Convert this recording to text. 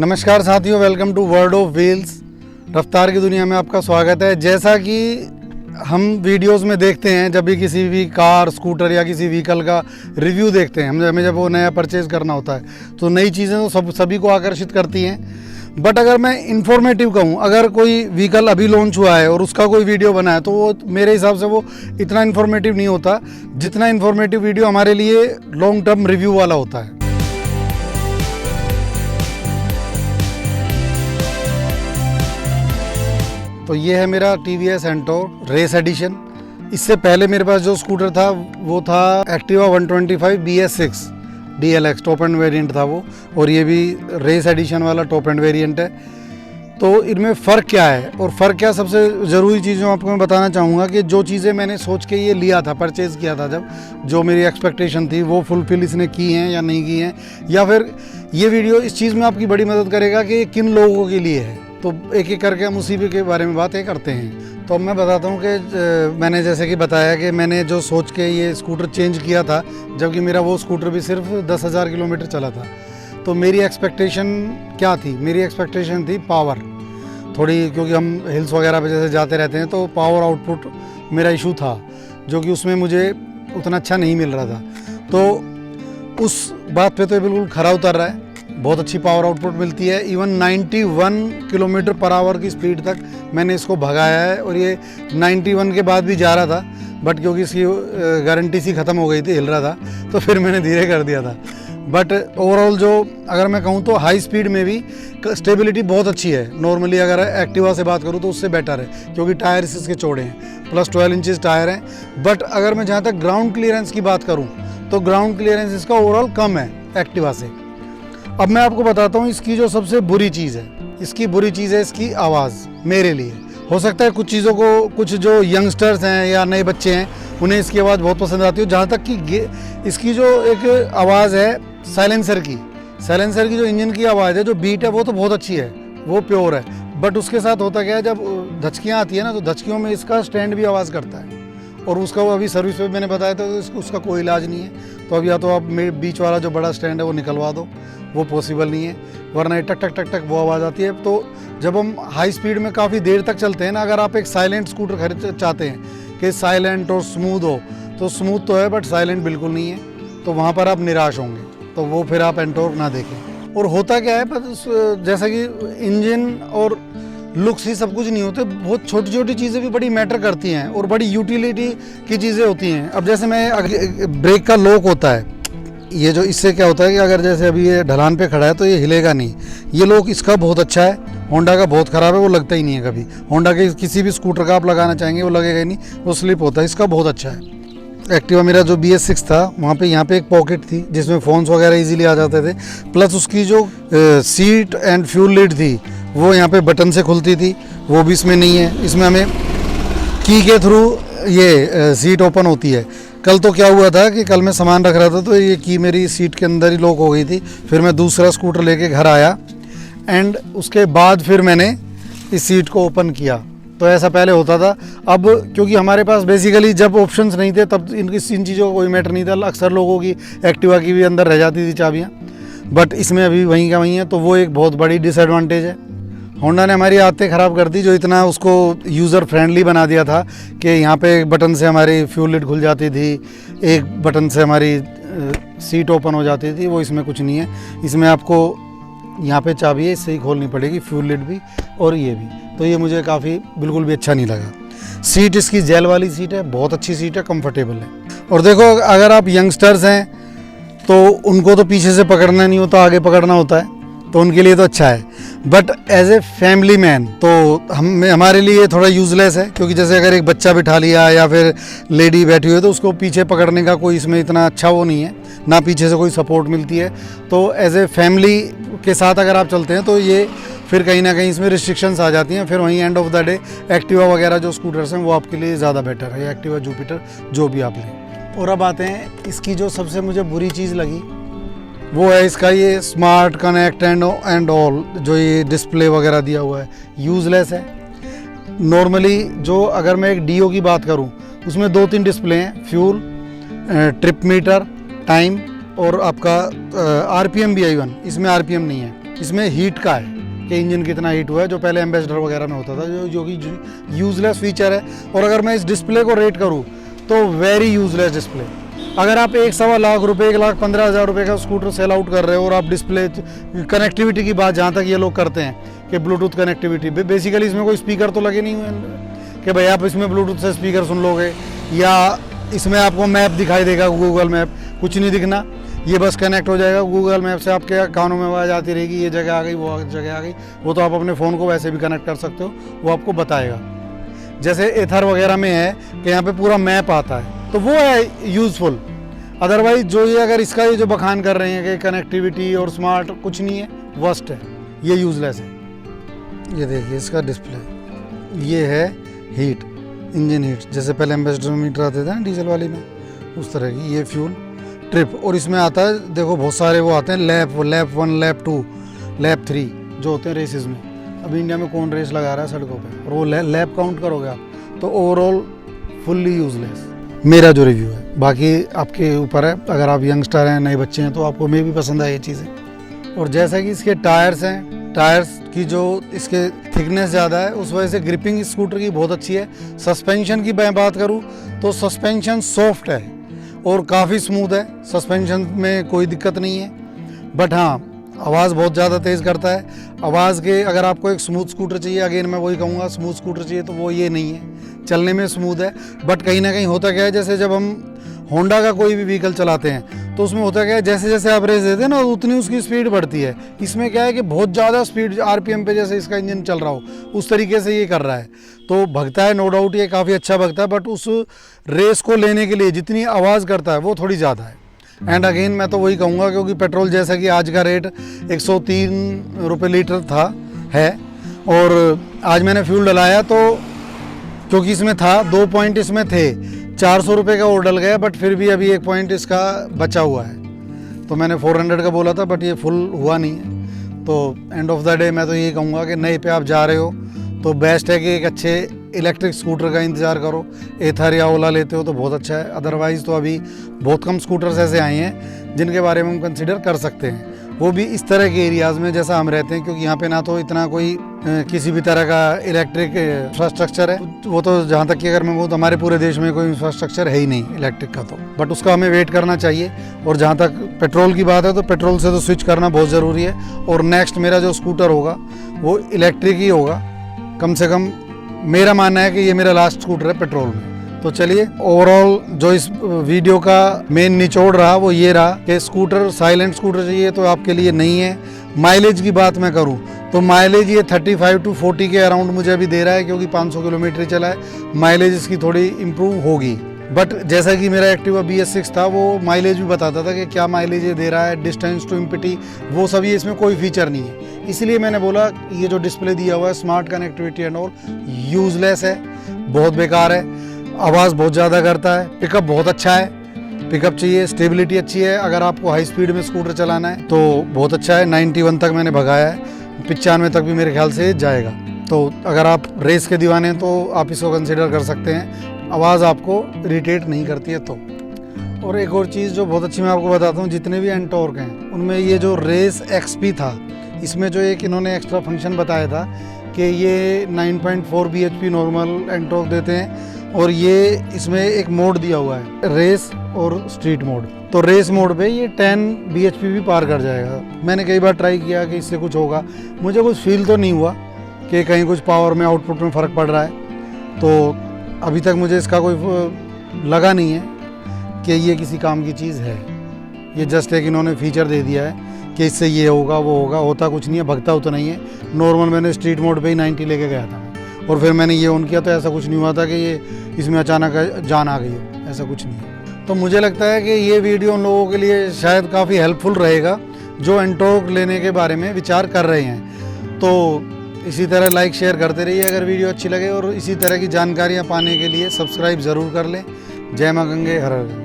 नमस्कार साथियों, welcome to world of wheels. रफ्तार की दुनिया में आपका स्वागत है। जैसा कि हम वीडियोस में देखते हैं, जब भी किसी भी कार, स्कूटर या किसी व्हीकल का रिव्यू देखते हैं, हमें जब वो नया परचेज़ करना होता है तो नई चीज़ें तो सभी को आकर्षित करती हैं। बट अगर मैं इन्फॉर्मेटिव कहूँ, अगर कोई व्हीकल अभी लॉन्च हुआ है और उसका कोई वीडियो बना है तो वो मेरे हिसाब से वो इतना इन्फॉर्मेटिव नहीं होता जितना इन्फॉर्मेटिव वीडियो हमारे लिए लॉन्ग टर्म रिव्यू वाला होता है। तो ये है मेरा TVS एंटोर रेस एडिशन। इससे पहले मेरे पास जो स्कूटर था वो था Activa 125 BS6 DLX, top end variant था वो, और ये भी रेस एडिशन वाला टॉप एंड वेरिएंट है। तो इनमें फ़र्क क्या है और फ़र्क क्या, सबसे ज़रूरी चीज़ जो आपको मैं बताना चाहूँगा कि जो चीज़ें मैंने सोच के ये लिया था, परचेज़ किया था, जब जो मेरी एक्सपेक्टेशन थी वो फुलफ़िल इसने की हैं या नहीं की हैं, या फिर ये वीडियो इस चीज़ में आपकी बड़ी मदद करेगा कि ये किन लोगों के लिए है। तो एक एक करके हम उसी के बारे में बातें करते हैं। तो मैं बताता हूँ कि मैंने जैसे कि बताया कि मैंने जो सोच के ये स्कूटर चेंज किया था, जबकि मेरा वो स्कूटर भी सिर्फ 10,000 किलोमीटर चला था। तो मेरी एक्सपेक्टेशन क्या थी? मेरी एक्सपेक्टेशन थी पावर थोड़ी, क्योंकि हम हिल्स वगैरह पे जैसे जाते रहते हैं तो पावर आउटपुट मेरा इशू था, जो कि उसमें मुझे उतना अच्छा नहीं मिल रहा था। तो उस बात पे तो बिल्कुल खरा उतर रहा है। बहुत अच्छी पावर आउटपुट मिलती है। इवन 91 किलोमीटर पर आवर की स्पीड तक मैंने इसको भगाया है, और ये 91 के बाद भी जा रहा था, बट क्योंकि इसकी गारंटी सी ख़त्म हो गई थी, हिल रहा था, तो फिर मैंने धीरे कर दिया था। बट ओवरऑल जो अगर मैं कहूँ तो हाई स्पीड में भी स्टेबिलिटी बहुत अच्छी है। नॉर्मली अगर एक्टिवा से बात करूँ तो उससे बेटर है, क्योंकि टायर इसके चौड़े हैं, प्लस 12 इंचेस टायर हैं। बट अगर मैं जहाँ तक ग्राउंड क्लियरेंस की बात करूँ तो ग्राउंड क्लियरेंस इसका ओवरऑल कम है एक्टिवा से। अब मैं आपको बताता हूँ इसकी जो सबसे बुरी चीज़ है, इसकी आवाज़। मेरे लिए हो सकता है कुछ चीज़ों को, कुछ जो यंगस्टर्स हैं या नए बच्चे हैं, उन्हें इसकी आवाज़ बहुत पसंद आती है। जहाँ तक कि इसकी जो एक आवाज़ है साइलेंसर की जो इंजन की आवाज़ है, जो बीट है, वो तो बहुत अच्छी है, वो प्योर है। बट उसके साथ होता क्या है, जब धचकियाँ आती है ना, तो धचकियों में इसका स्टैंड भी आवाज़ करता है, और उसका वो अभी सर्विस पे मैंने बताया था तो उसका कोई इलाज नहीं है। तो अब या तो आप बीच वाला जो बड़ा स्टैंड है वो निकलवा दो, वो पॉसिबल नहीं है, वरना टक टक टक टक वो आवाज़ आती है। तो जब हम हाई स्पीड में काफ़ी देर तक चलते हैं ना, अगर आप एक साइलेंट स्कूटर खरीद चाहते हैं कि साइलेंट और स्मूथ हो, तो स्मूथ तो है बट साइलेंट बिल्कुल नहीं है, तो वहाँ पर आप निराश होंगे। तो वो फिर आप एंटोर ना देखें। और होता क्या है, जैसा कि इंजन और लुक्स ही सब कुछ नहीं होते, बहुत छोटी छोटी चीज़ें भी बड़ी मैटर करती हैं और बड़ी यूटिलिटी की चीज़ें होती हैं। अब जैसे मैं ब्रेक का लॉक होता है, ये जो इससे क्या होता है कि अगर जैसे अभी ये ढलान पे खड़ा है तो ये हिलेगा नहीं। ये लॉक इसका बहुत अच्छा है, होंडा का बहुत ख़राब है, वो लगता ही नहीं है कभी। होंडा के किसी भी स्कूटर का आप लगाना चाहेंगे वो लगेगा ही नहीं, वो स्लिप होता है। इसका बहुत अच्छा है। एक्टिवा मेरा जो BS6 था, वहाँ पे यहाँ पे एक पॉकेट थी जिसमें फ़ोन्स वगैरह इजीली आ जाते थे, प्लस उसकी जो सीट एंड फ्यूल लिड थी वो यहाँ पे बटन से खुलती थी, वो भी इसमें नहीं है। इसमें हमें की के थ्रू ये सीट ओपन होती है। कल तो क्या हुआ था कि कल मैं सामान रख रहा था तो ये की मेरी सीट के अंदर ही लॉक हो गई थी। फिर मैं दूसरा स्कूटर लेके घर आया एंड उसके बाद फिर मैंने इस सीट को ओपन किया। तो ऐसा पहले होता था। अब क्योंकि हमारे पास बेसिकली जब ऑप्शंस नहीं थे तब इन चीज़ों का कोई मैटर नहीं था। अक्सर लोगों की एक्टिवा की भी अंदर रह जाती थी चाबियाँ, बट इसमें अभी वहीं का वहीं है, तो वो एक बहुत बड़ी डिसएडवांटेज है। होंडा ने हमारी आदतें ख़राब कर दी, जो इतना उसको यूज़र फ्रेंडली बना दिया था कि यहाँ पे एक बटन से हमारी फ्यूल लिड खुल जाती थी, एक बटन से हमारी सीट ओपन हो जाती थी। वो इसमें कुछ नहीं है। इसमें आपको यहाँ पे चाबी है, इससे ही खोलनी पड़ेगी, फ्यूल लिड भी और ये भी। तो ये मुझे काफ़ी बिल्कुल भी अच्छा नहीं लगा। सीट इसकी जेल वाली सीट है, बहुत अच्छी सीट है, कंफर्टेबल है। और देखो, अगर आप यंगस्टर्स हैं तो उनको तो पीछे से पकड़ना नहीं होता, आगे पकड़ना होता है, तो उनके लिए तो अच्छा है। But as a family man तो हमारे लिए थोड़ा यूज़लेस है, क्योंकि जैसे अगर एक बच्चा बिठा लिया या फिर लेडी बैठी हुई है तो उसको पीछे पकड़ने का कोई इसमें इतना अच्छा वो नहीं है, ना पीछे से कोई सपोर्ट मिलती है। तो एज ए फैमिली के साथ अगर आप चलते हैं तो ये फिर कहीं ना कहीं इसमें रिस्ट्रिक्शंस आ जाती हैं। फिर वहीं end of the day Activa वगैरह जो स्कूटर्स हैं वो आपके लिए ज़्यादा बेटर है, एक्टिवा जुपिटर जो भी आप लें। और अब आते हैं इसकी जो सबसे मुझे बुरी चीज़ लगी, वो है इसका ये स्मार्ट कनेक्ट एंड ऑल, जो ये डिस्प्ले वगैरह दिया हुआ है, यूज़लेस है। नॉर्मली जो अगर मैं एक DO की बात करूं उसमें 2-3 डिस्प्ले हैं, फ्यूल, ट्रिप मीटर, टाइम और आपका RPM भी है। इवन इसमें RPM नहीं है। इसमें हीट का है कि इंजन कितना हीट हुआ है, जो पहले एम्बेसडर वगैरह में होता था, जो कि यूजलेस फीचर है। और अगर मैं इस डिस्प्ले को रेट करूँ तो वेरी यूजलेस डिस्प्ले। अगर आप 1.25 लाख रुपए, 1,15,000 रुपये का स्कूटर सेल आउट कर रहे हो और आप डिस्प्ले कनेक्टिविटी की बात जहाँ तक ये लोग करते हैं कि ब्लूटूथ कनेक्टिविटी, बेसिकली इसमें कोई स्पीकर तो लगे नहीं हुए कि भाई आप इसमें ब्लूटूथ से स्पीकर सुन लोगे, या इसमें आपको मैप दिखाई देगा, गूगल मैप, कुछ नहीं दिखना। ये बस कनेक्ट हो जाएगा गूगल मैप से, आपके कानों में आवाज़ आती रहेगी, ये जगह आ गई, वो जगह आ गई। वो तो आप अपने फ़ोन को वैसे भी कनेक्ट कर सकते हो, वो आपको बताएगा। जैसे एथर वगैरह में है कि यहाँ पे पूरा मैप आता है, तो वो है यूज़फुल। अदरवाइज जो ये अगर इसका ये जो बखान कर रहे हैं कि कनेक्टिविटी और स्मार्ट, कुछ नहीं है, वर्स्ट है, ये यूज़लेस है। ये देखिए इसका डिस्प्ले, ये है हीट, इंजन हीट, जैसे पहले एम्बेसडर मीटर आते थे ना डीजल वाली में, उस तरह की। ये फ्यूल ट्रिप, और इसमें आता है, देखो बहुत सारे वो आते हैं, लैप 1, लैप 2, लैप 3 जो होते हैं रेसेस में। अभी इंडिया में कौन रेस लगा रहा है सड़कों पे, और वो लैप काउंट करोगे आप तो ओवरऑल फुल्ली यूजलेस, मेरा जो रिव्यू है। बाकी आपके ऊपर है, अगर आप यंगस्टर हैं, नए बच्चे हैं, तो आपको मे भी पसंद आए ये चीज़ें। और जैसा कि इसके टायर्स हैं, टायर्स की जो इसके थिकनेस ज़्यादा है, उस वजह से ग्रिपिंग स्कूटर की बहुत अच्छी है। सस्पेंशन की मैं बात करूँ तो सस्पेंशन सॉफ्ट है और काफ़ी स्मूथ है, सस्पेंशन में कोई दिक्कत नहीं है। बट हाँ, आवाज़ बहुत ज़्यादा तेज़ करता है। आवाज़ के, अगर आपको एक स्मूथ स्कूटर चाहिए, अगेन मैं वही कहूँगा, स्मूथ स्कूटर चाहिए तो वो ये नहीं है, चलने में स्मूथ है। बट कहीं ना कहीं होता क्या है, जैसे जब हम होंडा का कोई भी व्हीकल चलाते हैं तो उसमें होता क्या है, जैसे जैसे आप रेस देते हैं ना, उतनी उसकी स्पीड बढ़ती है। इसमें क्या है कि बहुत ज़्यादा स्पीड आरपीएम पे जैसे इसका इंजन चल रहा हो, उस तरीके से ये कर रहा है, तो भगता है, नो डाउट ये काफ़ी अच्छा भगता है। बट उस रेस को लेने के लिए जितनी आवाज़ करता है वो थोड़ी ज़्यादा है। एंड अगेन मैं तो वही कहूँगा, क्योंकि पेट्रोल जैसा कि आज का रेट 103 रुपये लीटर था है, और आज मैंने फ्यूल डलाया तो क्योंकि इसमें था 2 पॉइंट इसमें थे, 400 रुपये का और डल गया, बट फिर भी अभी 1 पॉइंट इसका बचा हुआ है। तो मैंने 400 का बोला था, बट ये फुल हुआ नहीं है। तो एंड ऑफ द डे मैं तो यही कहूँगा कि नए पे आप जा रहे हो तो बेस्ट है कि एक अच्छे इलेक्ट्रिक स्कूटर का इंतज़ार करो। एथर या ओला लेते हो तो बहुत अच्छा है। अदरवाइज़ तो अभी बहुत कम स्कूटर्स ऐसे आए हैं जिनके बारे में हम कंसिडर कर सकते हैं, वो भी इस तरह के एरियाज़ में जैसा हम रहते हैं, क्योंकि यहाँ पे ना तो इतना कोई किसी भी तरह का इलेक्ट्रिक इंफ्रास्ट्रक्चर है। वो तो जहाँ तक कि अगर मैं कहूँ तो हमारे पूरे देश में कोई इंफ्रास्ट्रक्चर है ही नहीं इलेक्ट्रिक का, तो बट उसका हमें वेट करना चाहिए। और जहाँ तक पेट्रोल की बात है तो पेट्रोल से तो स्विच करना बहुत ज़रूरी है। और नेक्स्ट मेरा जो स्कूटर होगा वो इलेक्ट्रिक ही होगा, कम से कम मेरा मानना है कि ये मेरा लास्ट स्कूटर है पेट्रोल में। तो चलिए, ओवरऑल जो इस वीडियो का मेन निचोड़ रहा वो ये रहा कि स्कूटर, साइलेंट स्कूटर चाहिए तो आपके लिए नहीं है। माइलेज की बात मैं करूं तो माइलेज ये 35 to 40 के अराउंड मुझे अभी दे रहा है, क्योंकि 500 किलोमीटर चला है। माइलेज इसकी थोड़ी इम्प्रूव होगी, बट जैसा कि मेरा एक्टिवा BS6 था वो माइलेज भी बताता था कि क्या माइलेज ये दे रहा है, डिस्टेंस टू एम्प्टी, वो सब ये इसमें कोई फीचर नहीं है। इसलिए मैंने बोला ये जो डिस्प्ले दिया हुआ है, smart connectivity and all, useless है, बहुत बेकार है। आवाज़ बहुत ज़्यादा करता है, पिकअप बहुत अच्छा है, पिकअप चाहिए, स्टेबिलिटी अच्छी है। अगर आपको हाई स्पीड में स्कूटर चलाना है तो बहुत अच्छा है। 91 तक मैंने भगाया है, 95 तक भी मेरे ख्याल से जाएगा। तो अगर आप रेस के दीवाने हैं तो आप इसको कंसिडर कर सकते हैं। आवाज़ आपको इरिटेट नहीं करती है तो। और एक और चीज़ जो बहुत अच्छी मैं आपको बताता हूँ, जितने भी एंटॉर्क हैं उनमें ये जो रेस XP था, इसमें जो एक इन्होंने एक्स्ट्रा फंक्शन बताया था कि ये 9.4 bhp नॉर्मल एंटॉर्क देते हैं, और ये इसमें एक मोड दिया हुआ है, रेस और स्ट्रीट मोड। तो रेस मोड पे ये 10 bhp भी पार कर जाएगा। मैंने कई बार ट्राई किया कि इससे कुछ होगा, मुझे कुछ फील तो नहीं हुआ कि कहीं कुछ पावर में, आउटपुट में फ़र्क पड़ रहा है। तो अभी तक मुझे इसका कोई लगा नहीं है कि ये किसी काम की चीज़ है। ये जस्ट एक इन्होंने फीचर दे दिया है कि इससे ये होगा वो होगा, होता कुछ नहीं है, भगता उतना ही है। नॉर्मल मैंने स्ट्रीट मोड पे ही 90 लेके गया था मैं, और फिर मैंने ये ऑन किया तो ऐसा कुछ नहीं हुआ था कि ये इसमें अचानक जान आ गई हो, ऐसा कुछ नहीं है। तो मुझे लगता है कि ये वीडियो उन लोगों के लिए शायद काफ़ी हेल्पफुल रहेगा जो एंटॉर्क लेने के बारे में विचार कर रहे हैं। तो इसी तरह लाइक शेयर करते रहिए अगर वीडियो अच्छी लगे, और इसी तरह की जानकारियाँ पाने के लिए सब्सक्राइब ज़रूर कर लें। जय माँ गंगे, हर हर गंगे।